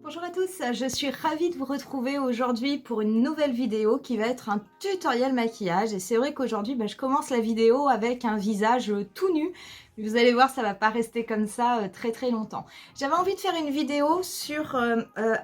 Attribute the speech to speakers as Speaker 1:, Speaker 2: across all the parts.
Speaker 1: Bonjour à tous, je suis ravie de vous retrouver aujourd'hui pour une nouvelle vidéo qui va être un tutoriel maquillage. Et c'est vrai qu'aujourd'hui, je commence la vidéo avec un visage tout nu. Vous allez voir, ça va pas rester comme ça très longtemps. J'avais envie de faire une vidéo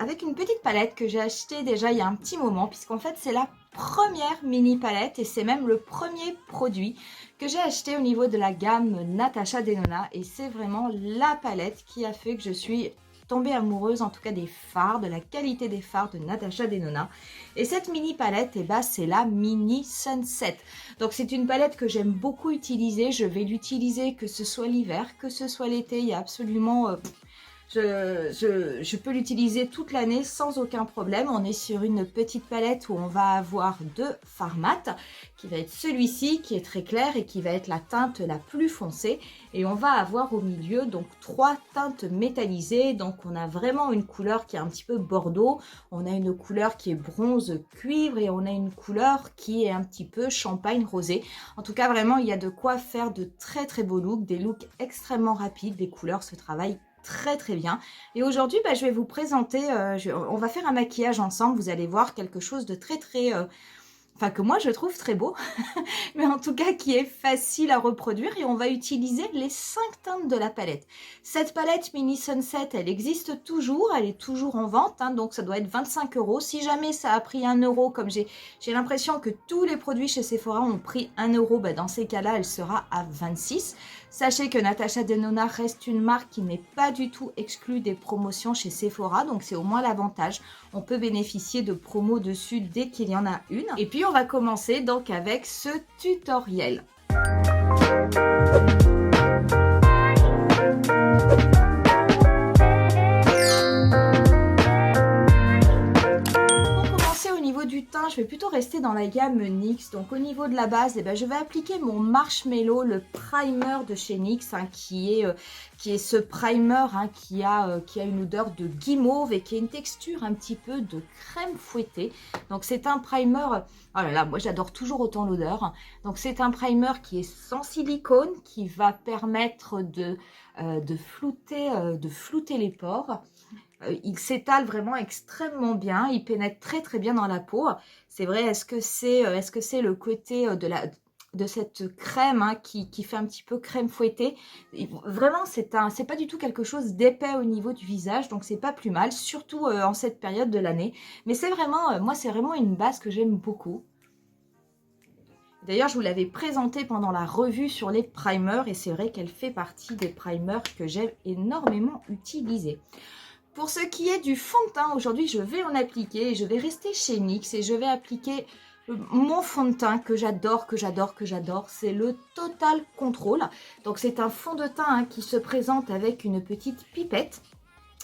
Speaker 1: avec une petite palette que j'ai achetée déjà il y a un petit moment, puisqu'en fait c'est la première mini palette et c'est même le premier produit que j'ai acheté au niveau de la gamme Natasha Denona. Et c'est vraiment la palette qui a fait que je suis tombée amoureuse en tout cas des fards, de la qualité des fards de Natasha Denona. Et cette mini palette, c'est la Mini Sunset. Donc c'est une palette que j'aime beaucoup utiliser. Je vais l'utiliser que ce soit l'hiver, que ce soit l'été. Il y a absolument... Je peux l'utiliser toute l'année sans aucun problème. On est sur une petite palette où on va avoir deux fards mat, qui va être celui-ci qui est très clair et qui va être la teinte la plus foncée. Et on va avoir au milieu donc trois teintes métallisées. Donc on a vraiment une couleur qui est un petit peu bordeaux, on a une couleur qui est bronze cuivre et on a une couleur qui est un petit peu champagne rosé. En tout cas vraiment il y a de quoi faire de très beaux looks, des looks extrêmement rapides, des couleurs se travaillent très bien. Et aujourd'hui je vais vous présenter, on va faire un maquillage ensemble, vous allez voir quelque chose de enfin que moi je trouve très beau, mais en tout cas qui est facile à reproduire. Et on va utiliser les 5 teintes de la palette. Cette palette Mini Sunset, elle existe toujours, elle est toujours en vente, donc ça doit être 25 €. Si jamais ça a pris 1 €, comme j'ai l'impression que tous les produits chez Sephora ont pris 1 €, dans ces cas-là, elle sera à 26 €. Sachez que Natasha Denona reste une marque qui n'est pas du tout exclue des promotions chez Sephora, donc c'est au moins l'avantage. On peut bénéficier de promos dessus dès qu'il y en a une. Et puis on va commencer donc avec ce tutoriel. Du teint, je vais plutôt rester dans la gamme NYX. Donc au niveau de la base, je vais appliquer mon Marshmallow, le primer de chez NYX, qui est ce primer qui a une odeur de guimauve et qui a une texture un petit peu de crème fouettée. Donc c'est un primer, oh là là, moi j'adore toujours autant l'odeur. Donc c'est un primer qui est sans silicone, qui va permettre de flouter les pores. Il s'étale vraiment extrêmement bien, il pénètre très bien dans la peau. C'est vrai, est-ce que c'est le côté de cette crème qui fait un petit peu crème fouettée? Vraiment, c'est pas du tout quelque chose d'épais au niveau du visage, donc c'est pas plus mal, surtout en cette période de l'année. Mais c'est vraiment, moi c'est vraiment une base que j'aime beaucoup. D'ailleurs, je vous l'avais présentée pendant la revue sur les primers et c'est vrai qu'elle fait partie des primers que j'aime énormément utiliser. Pour ce qui est du fond de teint, aujourd'hui, je vais en appliquer et je vais rester chez NYX et je vais appliquer mon fond de teint que j'adore. C'est le Total Control. Donc, c'est un fond de teint qui se présente avec une petite pipette.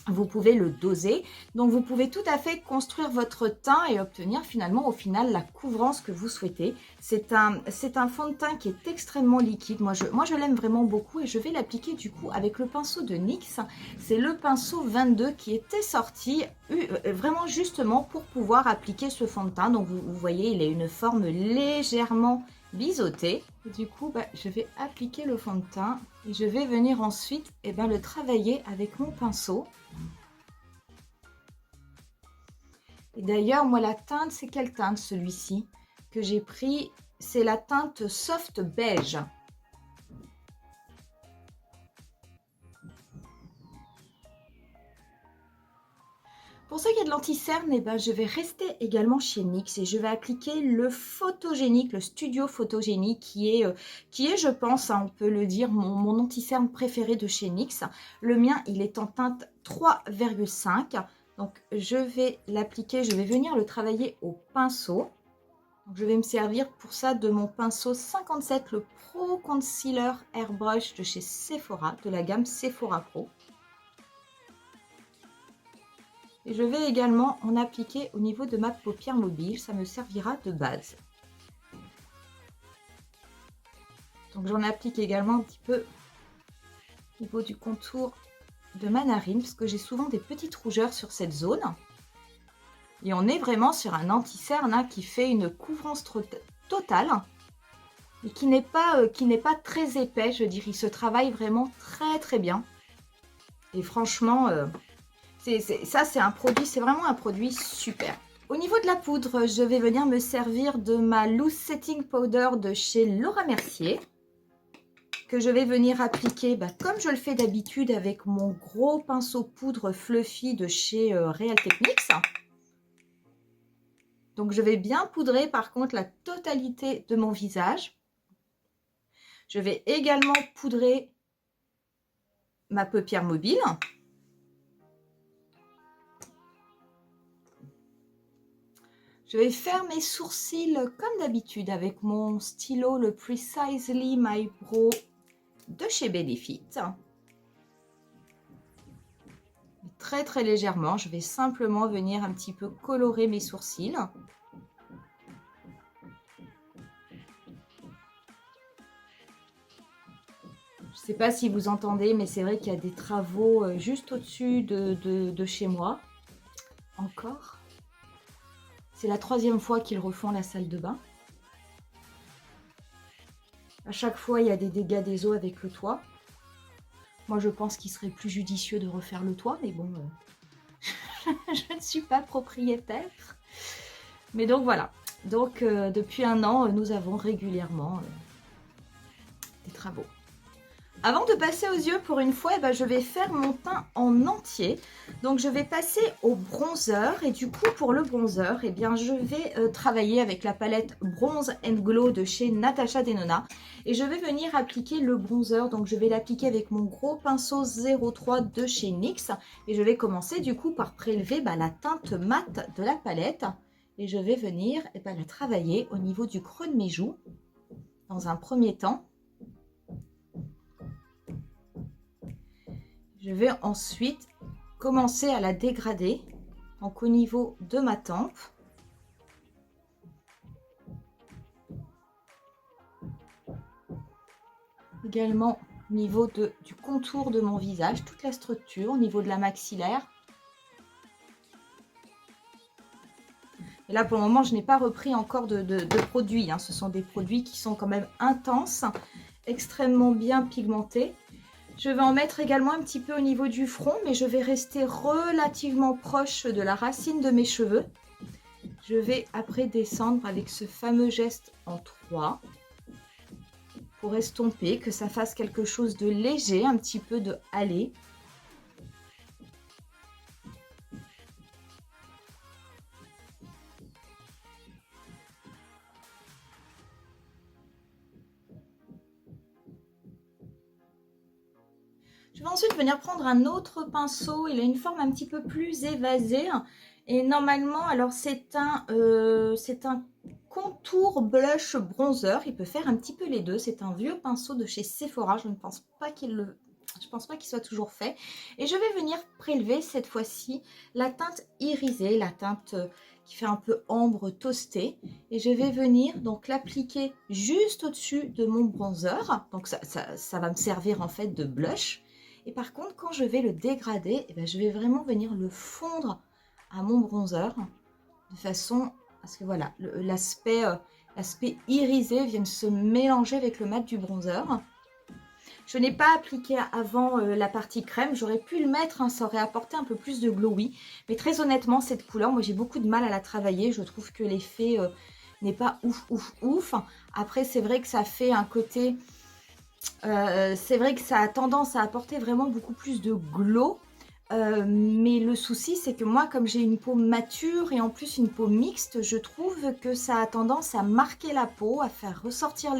Speaker 1: Vous pouvez le doser, donc vous pouvez tout à fait construire votre teint et obtenir finalement au final la couvrance que vous souhaitez. C'est un fond de teint qui est extrêmement liquide, moi je l'aime vraiment beaucoup et je vais l'appliquer du coup avec le pinceau de NYX. C'est le pinceau 22 qui était sorti vraiment justement pour pouvoir appliquer ce fond de teint. Donc vous voyez, il a une forme légèrement biseauté. Du coup, je vais appliquer le fond de teint et je vais venir ensuite le travailler avec mon pinceau. Et d'ailleurs, moi, la teinte, c'est quelle teinte celui-ci que j'ai pris? C'est la teinte Soft Beige. Pour ce qui est de l'anti-cerne, je vais rester également chez NYX et je vais appliquer le photogénique, le studio photogénique qui est je pense, on peut le dire, mon anti-cerne préféré de chez NYX. Le mien, il est en teinte 3,5. Donc je vais l'appliquer, je vais venir le travailler au pinceau. Donc, je vais me servir pour ça de mon pinceau 57, le Pro Concealer Airbrush de chez Sephora, de la gamme Sephora Pro. Et je vais également en appliquer au niveau de ma paupière mobile, ça me servira de base. Donc j'en applique également un petit peu au niveau du contour de ma narine, parce que j'ai souvent des petites rougeurs sur cette zone. Et on est vraiment sur un anti-cerne qui fait une couvrance totale et qui n'est pas très épais, je dirais. Il se travaille vraiment très bien. Et franchement... Ça, c'est un produit, c'est vraiment un produit super. Au niveau de la poudre, je vais venir me servir de ma Loose Setting Powder de chez Laura Mercier, que je vais venir appliquer comme je le fais d'habitude avec mon gros pinceau poudre fluffy de chez Real Techniques. Donc, je vais bien poudrer par contre la totalité de mon visage. Je vais également poudrer ma paupière mobile. Je vais faire mes sourcils comme d'habitude avec mon stylo, le Precisely My Brow de chez Benefit. Très très légèrement, je vais simplement venir un petit peu colorer mes sourcils. Je ne sais pas si vous entendez, mais c'est vrai qu'il y a des travaux juste au-dessus de chez moi. Encore. C'est la 3e fois qu'ils refont la salle de bain. À chaque fois, il y a des dégâts des eaux avec le toit. Moi, je pense qu'il serait plus judicieux de refaire le toit, mais bon, je ne suis pas propriétaire. Mais donc, voilà. Donc, depuis 1 an, nous avons régulièrement des travaux. Avant de passer aux yeux pour une fois, je vais faire mon teint en entier. Donc je vais passer au bronzer et du coup pour le bronzer, je vais travailler avec la palette Bronze and Glow de chez Natasha Denona. Et je vais venir appliquer le bronzer, donc je vais l'appliquer avec mon gros pinceau 03 de chez NYX. Et je vais commencer du coup par prélever la teinte mate de la palette. Et je vais venir la travailler au niveau du creux de mes joues dans un premier temps. Je vais ensuite commencer à la dégrader, donc au niveau de ma tempe. Également au niveau du contour de mon visage, toute la structure, au niveau de la maxillaire. Et là, pour le moment, je n'ai pas repris encore de produits. Ce sont des produits qui sont quand même intenses, extrêmement bien pigmentés. Je vais en mettre également un petit peu au niveau du front, mais je vais rester relativement proche de la racine de mes cheveux. Je vais après descendre avec ce fameux geste en 3 pour estomper, que ça fasse quelque chose de léger, un petit peu de hâlé. Je vais ensuite venir prendre un autre pinceau, il a une forme un petit peu plus évasée. Et normalement, alors c'est un contour blush bronzer, il peut faire un petit peu les deux. C'est un vieux pinceau de chez Sephora, je ne pense pas qu'il soit toujours fait. Et je vais venir prélever cette fois-ci la teinte irisée, la teinte qui fait un peu ambre toastée. Et je vais venir donc l'appliquer juste au-dessus de mon bronzer. Donc ça va me servir en fait de blush. Et par contre, quand je vais le dégrader, je vais vraiment venir le fondre à mon bronzer de façon à ce que voilà, l'aspect irisé vienne se mélanger avec le mat du bronzer. Je n'ai pas appliqué avant la partie crème, j'aurais pu le mettre, ça aurait apporté un peu plus de glowy. Mais très honnêtement, cette couleur, moi j'ai beaucoup de mal à la travailler, je trouve que l'effet n'est pas ouf. Après, c'est vrai que ça fait un côté... c'est vrai que ça a tendance à apporter vraiment beaucoup plus de glow. Mais le souci, c'est que moi, comme j'ai une peau mature et en plus une peau mixte, je trouve que ça a tendance à marquer la peau, à faire ressortir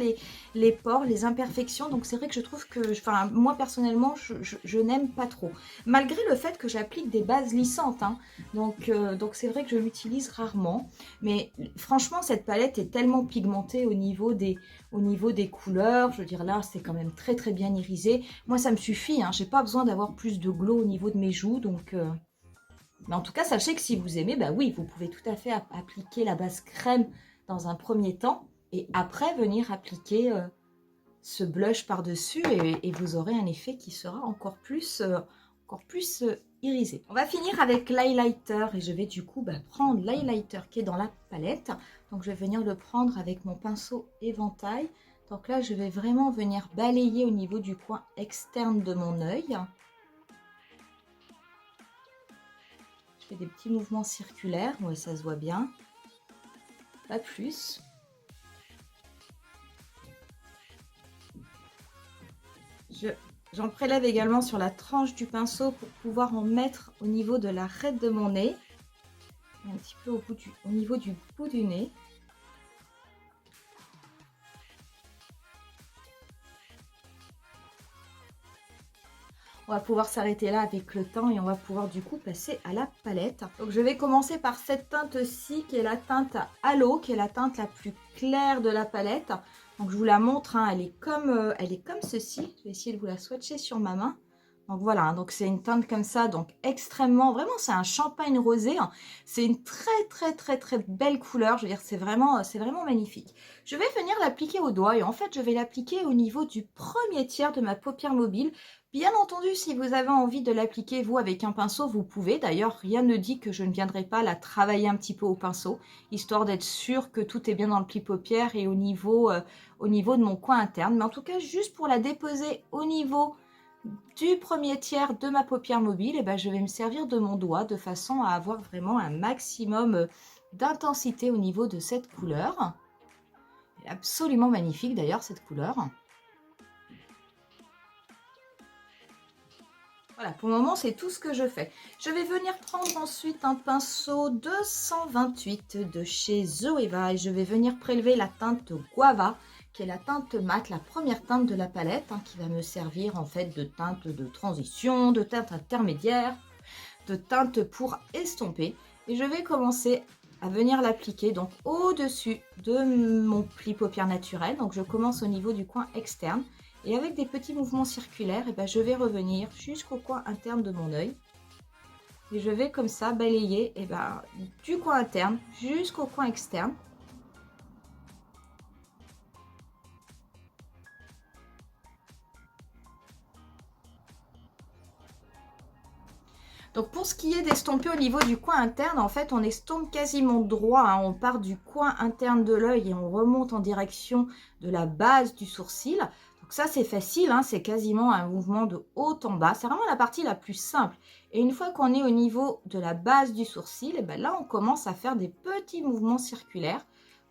Speaker 1: les pores, les imperfections. Donc c'est vrai que je trouve que, moi personnellement, je n'aime pas trop. Malgré le fait que j'applique des bases lissantes. Donc c'est vrai que je l'utilise rarement. Mais franchement, cette palette est tellement pigmentée au niveau des couleurs. Je veux dire, là, c'est quand même très très bien irisé. Moi, ça me suffit. J'ai pas besoin d'avoir plus de glow au niveau de mes joues. Donc, mais en tout cas, sachez que si vous aimez, oui, vous pouvez tout à fait appliquer la base crème dans un premier temps et après venir appliquer ce blush par-dessus et vous aurez un effet qui sera encore plus irisé. On va finir avec l'highlighter et je vais du coup prendre l'highlighter qui est dans la palette. Donc, je vais venir le prendre avec mon pinceau éventail. Donc là, je vais vraiment venir balayer au niveau du coin externe de mon œil. fais des petits mouvements circulaires. Ouais, ça se voit bien. Pas plus. J'en prélève également sur la tranche du pinceau pour pouvoir en mettre au niveau de l'arête de mon nez. Un petit peu au niveau du bout du nez. On va pouvoir s'arrêter là avec le temps et on va pouvoir du coup passer à la palette. Donc je vais commencer par cette teinte-ci qui est la teinte Halo, qui est la teinte la plus claire de la palette. Donc je vous la montre, hein, elle est comme ceci. Je vais essayer de vous la swatcher sur ma main. Donc voilà, hein, donc c'est une teinte comme ça, donc extrêmement, vraiment c'est un champagne rosé. Hein. C'est une très belle couleur, je veux dire c'est vraiment magnifique. Je vais venir l'appliquer au doigt et en fait je vais l'appliquer au niveau du premier tiers de ma paupière mobile. Bien entendu, si vous avez envie de l'appliquer vous avec un pinceau, vous pouvez. D'ailleurs, rien ne dit que je ne viendrai pas la travailler un petit peu au pinceau, histoire d'être sûr que tout est bien dans le pli paupière et au niveau de mon coin interne. Mais en tout cas, juste pour la déposer au niveau du premier tiers de ma paupière mobile, et ben, je vais me servir de mon doigt de façon à avoir vraiment un maximum d'intensité au niveau de cette couleur. Elle est absolument magnifique d'ailleurs cette couleur. Voilà, pour le moment, c'est tout ce que je fais. Je vais venir prendre ensuite un pinceau 228 de chez Zoeva et je vais venir prélever la teinte Guava, qui est la teinte mate, la première teinte de la palette, hein, qui va me servir en fait de teinte de transition, de teinte intermédiaire, de teinte pour estomper. Et je vais commencer à venir l'appliquer donc au-dessus de mon pli paupière naturel. Donc je commence au niveau du coin externe. Et avec des petits mouvements circulaires, et ben, je vais revenir jusqu'au coin interne de mon œil. Et je vais comme ça balayer et ben, du coin interne jusqu'au coin externe. Donc pour ce qui est d'estomper au niveau du coin interne, en fait on estompe quasiment droit, hein. On part du coin interne de l'œil et on remonte en direction de la base du sourcil. Donc ça c'est facile, hein, c'est quasiment un mouvement de haut en bas, c'est vraiment la partie la plus simple. Et une fois qu'on est au niveau de la base du sourcil, et ben là on commence à faire des petits mouvements circulaires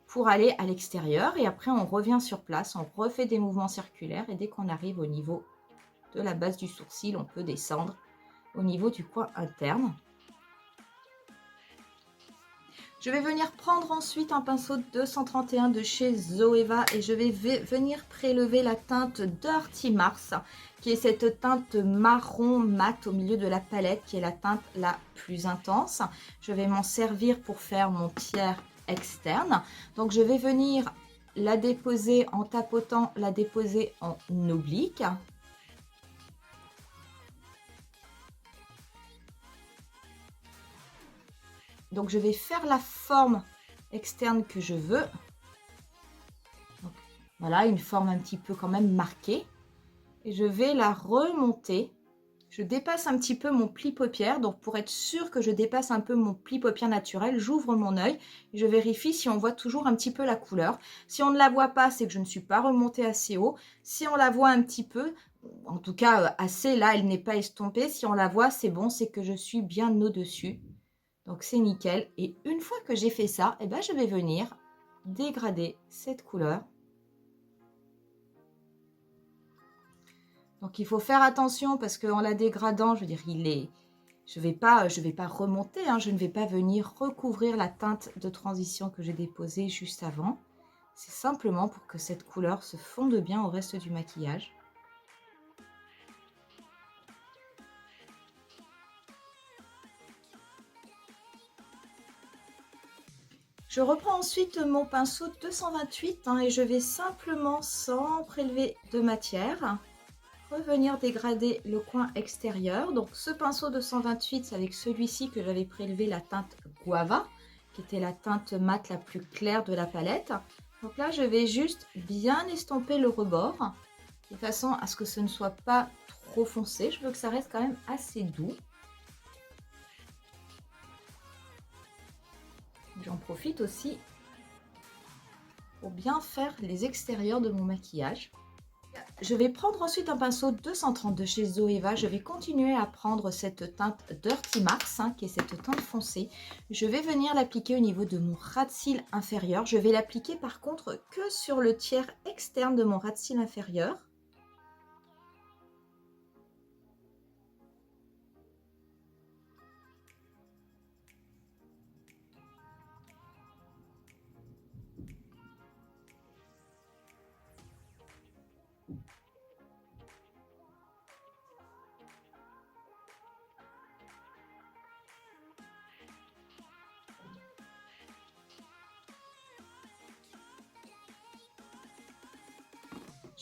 Speaker 1: pour aller à l'extérieur. Et après on revient sur place, on refait des mouvements circulaires et dès qu'on arrive au niveau de la base du sourcil, on peut descendre au niveau du coin interne. Je vais venir prendre ensuite un pinceau 231 de chez Zoeva et je vais venir prélever la teinte Dirty Mars, qui est cette teinte marron mat au milieu de la palette, qui est la teinte la plus intense. Je vais m'en servir pour faire mon tiers externe. Donc je vais venir la déposer en tapotant, la déposer en oblique. Donc, je vais faire la forme externe que je veux. Donc, voilà, une forme un petit peu quand même marquée. Et je vais la remonter. Je dépasse un petit peu mon pli paupière. Donc, pour être sûr que je dépasse un peu mon pli paupière naturel, j'ouvre mon œil. Et je vérifie si on voit toujours un petit peu la couleur. Si on ne la voit pas, c'est que je ne suis pas remontée assez haut. Si on la voit un petit peu, en tout cas assez, là, elle n'est pas estompée. Si on la voit, c'est bon, c'est que je suis bien au-dessus. Donc c'est nickel. Et une fois que j'ai fait ça, eh ben, je vais venir dégrader cette couleur. Donc il faut faire attention parce qu'en la dégradant, je veux dire, je vais pas remonter, hein, je ne vais pas venir recouvrir la teinte de transition que j'ai déposée juste avant. C'est simplement pour que cette couleur se fonde bien au reste du maquillage. Je reprends ensuite mon pinceau 228 hein, et je vais simplement, sans prélever de matière, revenir dégrader le coin extérieur. Donc ce pinceau 228, c'est avec celui-ci que j'avais prélevé la teinte Guava, qui était la teinte mate la plus claire de la palette. Donc là, je vais juste bien estomper le rebord, de façon à ce que ce ne soit pas trop foncé. Je veux que ça reste quand même assez doux. J'en profite aussi pour bien faire les extérieurs de mon maquillage. Je vais prendre ensuite un pinceau 230 de chez Zoeva. Je vais continuer à prendre cette teinte Dirty Mars, hein, qui est cette teinte foncée. Je vais venir l'appliquer au niveau de mon ras de cils inférieur. Je vais l'appliquer par contre que sur le tiers externe de mon ras de cils inférieur.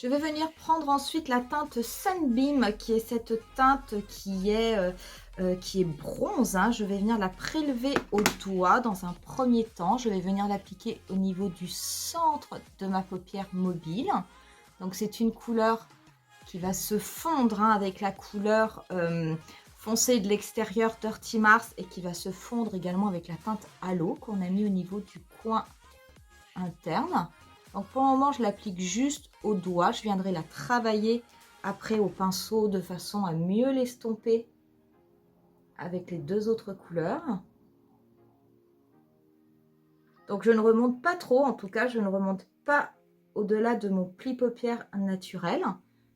Speaker 1: Je vais venir prendre ensuite la teinte Sunbeam, qui est cette teinte qui est bronze, hein. Je vais venir la prélever au doigt dans un premier temps. Je vais venir l'appliquer au niveau du centre de ma paupière mobile. Donc c'est une couleur qui va se fondre, hein, avec la couleur foncée de l'extérieur Dirty Mars et qui va se fondre également avec la teinte Halo qu'on a mis au niveau du coin interne. Donc pour le moment, je l'applique juste au doigt. Je viendrai la travailler après au pinceau de façon à mieux l'estomper avec les deux autres couleurs. Donc je ne remonte pas trop, en tout cas, je ne remonte pas au-delà de mon pli paupière naturel.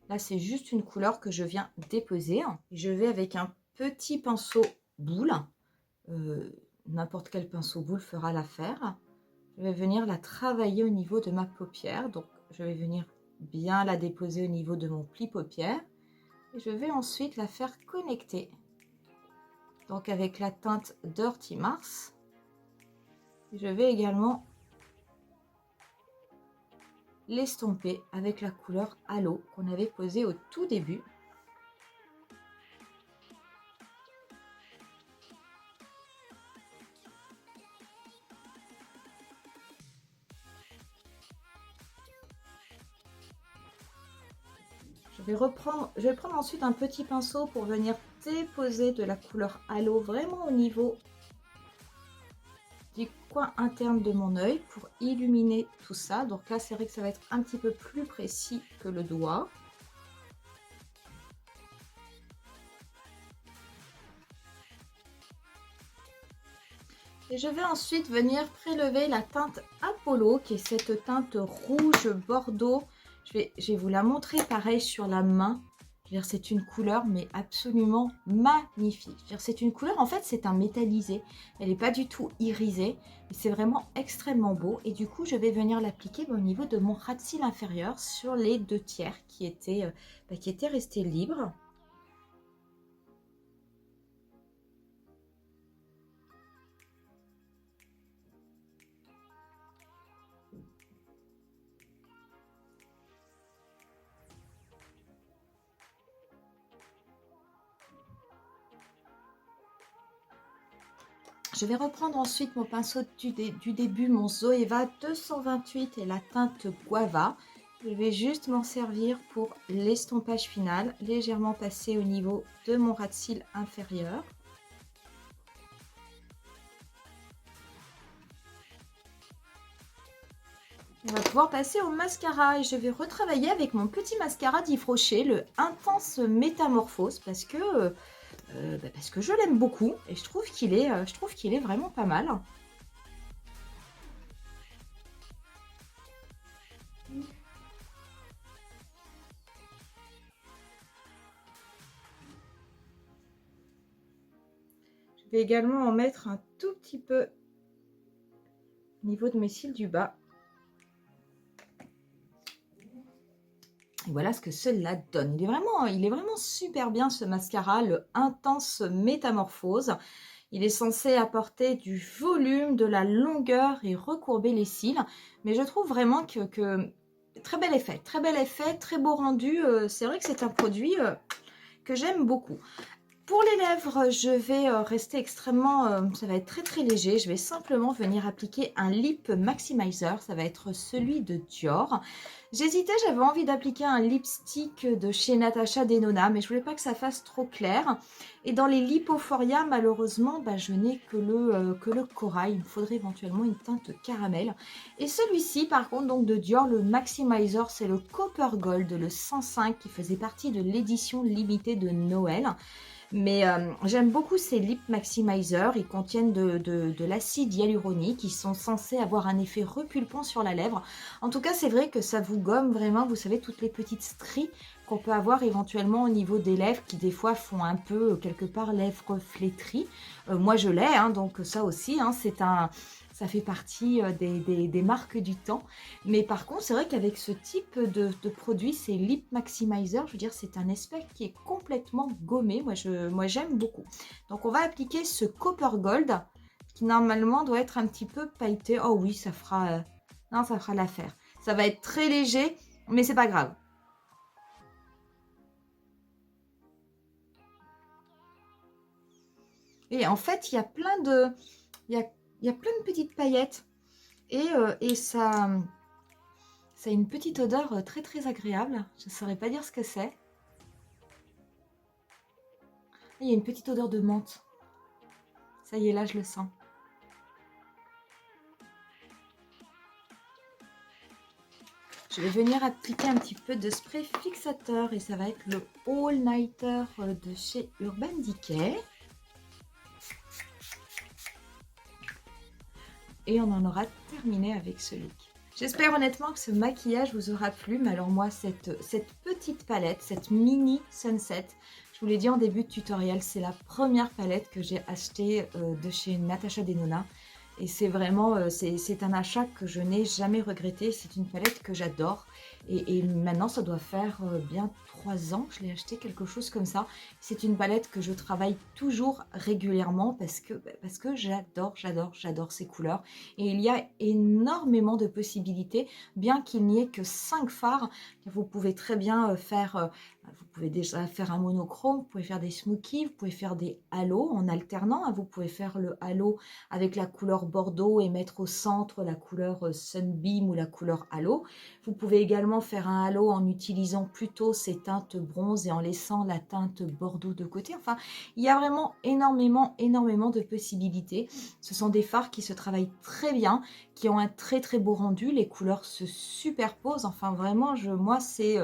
Speaker 1: Là, c'est juste une couleur que je viens déposer. Je vais avec un petit pinceau boule. N'importe quel pinceau boule fera l'affaire. Je vais venir la travailler au niveau de ma paupière. Donc, je vais venir bien la déposer au niveau de mon pli paupière. Et je vais ensuite la faire connecter. Donc, avec la teinte Dirty Mars. Je vais également l'estomper avec la couleur Halo qu'on avait posée au tout début. Je vais prendre ensuite un petit pinceau pour venir déposer de la couleur Halo vraiment au niveau du coin interne de mon œil pour illuminer tout ça. Donc là, c'est vrai que ça va être un petit peu plus précis que le doigt. Et je vais ensuite venir prélever la teinte Apollo, qui est cette teinte rouge bordeaux. Je vais vous la montrer pareil sur la main. C'est une couleur mais absolument magnifique. C'est une couleur, en fait c'est un métallisé. Elle n'est pas du tout irisée. C'est vraiment extrêmement beau. Et du coup je vais venir l'appliquer au niveau de mon ras de cils inférieur sur les deux tiers qui étaient restés libres. Je vais reprendre ensuite mon pinceau du début, mon Zoeva 228 et la teinte Guava. Je vais juste m'en servir pour l'estompage final, légèrement passer au niveau de mon ras de cils inférieur. On va pouvoir passer au mascara et je vais retravailler avec mon petit mascara d'Yves Rocher, le Intense Métamorphose, parce que je l'aime beaucoup et je trouve qu'il est vraiment pas mal. Je vais également en mettre un tout petit peu au niveau de mes cils du bas. Et voilà ce que cela donne. Il est vraiment super bien ce mascara, le Intense Métamorphose. Il est censé apporter du volume, de la longueur et recourber les cils. Mais je trouve vraiment que très bel effet, très beau rendu. C'est vrai que c'est un produit que j'aime beaucoup. Pour les lèvres, je vais rester extrêmement, ça va être très très léger. Je vais simplement venir appliquer un lip maximizer. Ça va être celui de Dior. J'hésitais, j'avais envie d'appliquer un lipstick de chez Natasha Denona, mais je voulais pas que ça fasse trop clair. Et dans les Lipophoria, malheureusement, bah, je n'ai que le corail. Il me faudrait éventuellement une teinte caramel. Et celui-ci, par contre, donc de Dior, le maximizer, c'est le Copper Gold, le 105, qui faisait partie de l'édition limitée de Noël. Mais j'aime beaucoup ces lip maximizer. Ils contiennent de l'acide hyaluronique. Ils sont censés avoir un effet repulpant sur la lèvre. En tout cas, c'est vrai que ça vous gomme vraiment, vous savez, toutes les petites stries qu'on peut avoir éventuellement au niveau des lèvres qui des fois font un peu, quelque part, lèvres flétries. Moi, je l'ai, hein, donc ça aussi, hein, ça fait partie des marques du temps. Mais par contre, c'est vrai qu'avec ce type de produit, c'est Lip Maximizer, je veux dire, c'est un aspect qui est complètement gommé. Moi, j'aime beaucoup. Donc, on va appliquer ce Copper Gold qui, normalement, doit être un petit peu pailleté. Oh oui, ça fera, non, ça fera l'affaire. Ça va être très léger, mais c'est pas grave. Et en fait, il y a plein de... il y a plein de petites paillettes. Et ça a une petite odeur très très agréable. Je ne saurais pas dire ce que c'est. Il y a une petite odeur de menthe. Ça y est, là, je le sens. Je vais venir appliquer un petit peu de spray fixateur. Et ça va être le All Nighter de chez Urban Decay. Et on en aura terminé avec ce look. J'espère honnêtement que ce maquillage vous aura plu. Mais alors moi, cette petite palette, cette mini Sunset, je vous l'ai dit en début de tutoriel, c'est la première palette que j'ai achetée de chez Natasha Denona. Et c'est vraiment, c'est un achat que je n'ai jamais regretté. C'est une palette que j'adore. Et maintenant, ça doit faire bien 3 ans que je l'ai acheté, quelque chose comme ça. C'est une palette que je travaille toujours régulièrement parce que j'adore ces couleurs. Et il y a énormément de possibilités, bien qu'il n'y ait que 5 fards. Vous pouvez très bien vous pouvez déjà faire un monochrome, vous pouvez faire des smokies, vous pouvez faire des halos en alternant. Vous pouvez faire le halo avec la couleur bordeaux et mettre au centre la couleur Sunbeam ou la couleur halo. Vous pouvez également faire un halo en utilisant plutôt ces teintes bronze et en laissant la teinte bordeaux de côté. Enfin, il y a vraiment énormément de possibilités. Ce sont des fards qui se travaillent très bien, qui ont un très très beau rendu. Les couleurs se superposent. Enfin, vraiment, moi, c'est...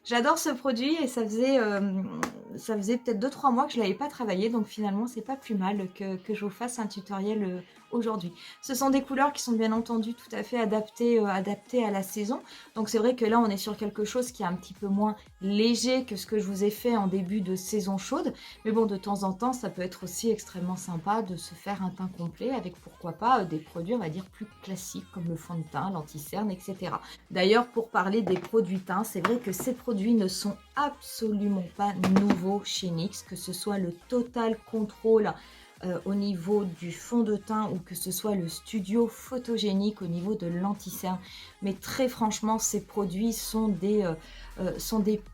Speaker 1: J'adore ce produit et ça faisait peut-être 2-3 mois que je ne l'avais pas travaillé. Donc finalement, c'est pas plus mal que je vous fasse un tutoriel aujourd'hui. Ce sont des couleurs qui sont bien entendu tout à fait adaptées à la saison. Donc c'est vrai que là, on est sur quelque chose qui est un petit peu moins léger que ce que je vous ai fait en début de saison chaude. Mais bon, de temps en temps, ça peut être aussi extrêmement sympa de se faire un teint complet avec pourquoi pas des produits, on va dire, plus classiques comme le fond de teint, l'anti-cerne, etc. D'ailleurs, pour parler des produits teints, c'est vrai que ces produits ne sont absolument pas nouveaux chez NYX, que ce soit le Total Control au niveau du fond de teint ou que ce soit le studio photogénique au niveau de l'anti-cerne. Mais très franchement, ces produits sont des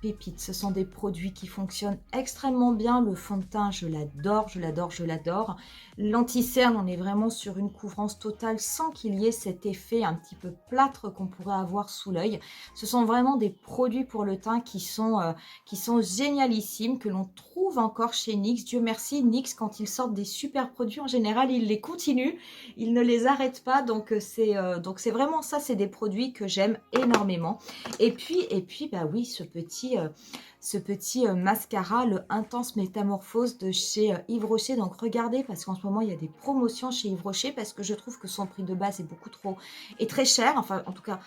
Speaker 1: pépites. Ce sont des produits qui fonctionnent extrêmement bien. Le fond de teint, je l'adore. L'anti-cerne, on est vraiment sur une couvrance totale sans qu'il y ait cet effet un petit peu plâtre qu'on pourrait avoir sous l'œil. Ce sont vraiment des produits pour le teint qui sont génialissimes, que l'on trouve encore chez NYX. Dieu merci, NYX, quand ils sortent des super produits, en général, ils les continuent. Ils ne les arrêtent pas. Donc, c'est vraiment ça, c'est des produits que j'aime énormément. Et puis, bah oui, ce petit mascara, le Intense Métamorphose de chez Yves Rocher. Donc regardez, parce qu'en ce moment il y a des promotions chez Yves Rocher, parce que je trouve que son prix de base est très cher. Enfin, en tout cas,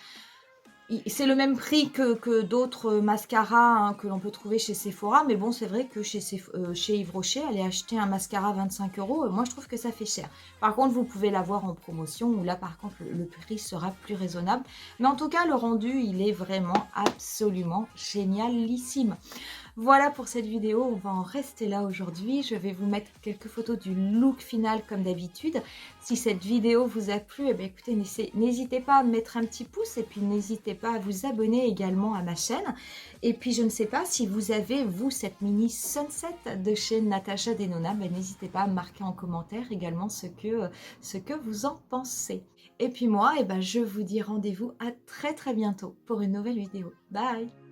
Speaker 1: c'est le même prix que d'autres mascaras hein, que l'on peut trouver chez Sephora. Mais bon, c'est vrai que chez Yves Rocher, aller acheter un mascara 25 €, moi je trouve que ça fait cher. Par contre, vous pouvez l'avoir en promotion, où là par contre le prix sera plus raisonnable. Mais en tout cas, le rendu, il est vraiment absolument génialissime. Voilà pour cette vidéo, on va en rester là aujourd'hui. Je vais vous mettre quelques photos du look final comme d'habitude. Si cette vidéo vous a plu, eh bien, écoutez, n'hésitez pas à me mettre un petit pouce et puis n'hésitez pas à vous abonner également à ma chaîne. Et puis je ne sais pas si vous avez, vous, cette mini sunset de chez Natasha Denona, ben, n'hésitez pas à me marquer en commentaire également ce que vous en pensez. Et puis moi, eh ben, je vous dis rendez-vous à très très bientôt pour une nouvelle vidéo. Bye!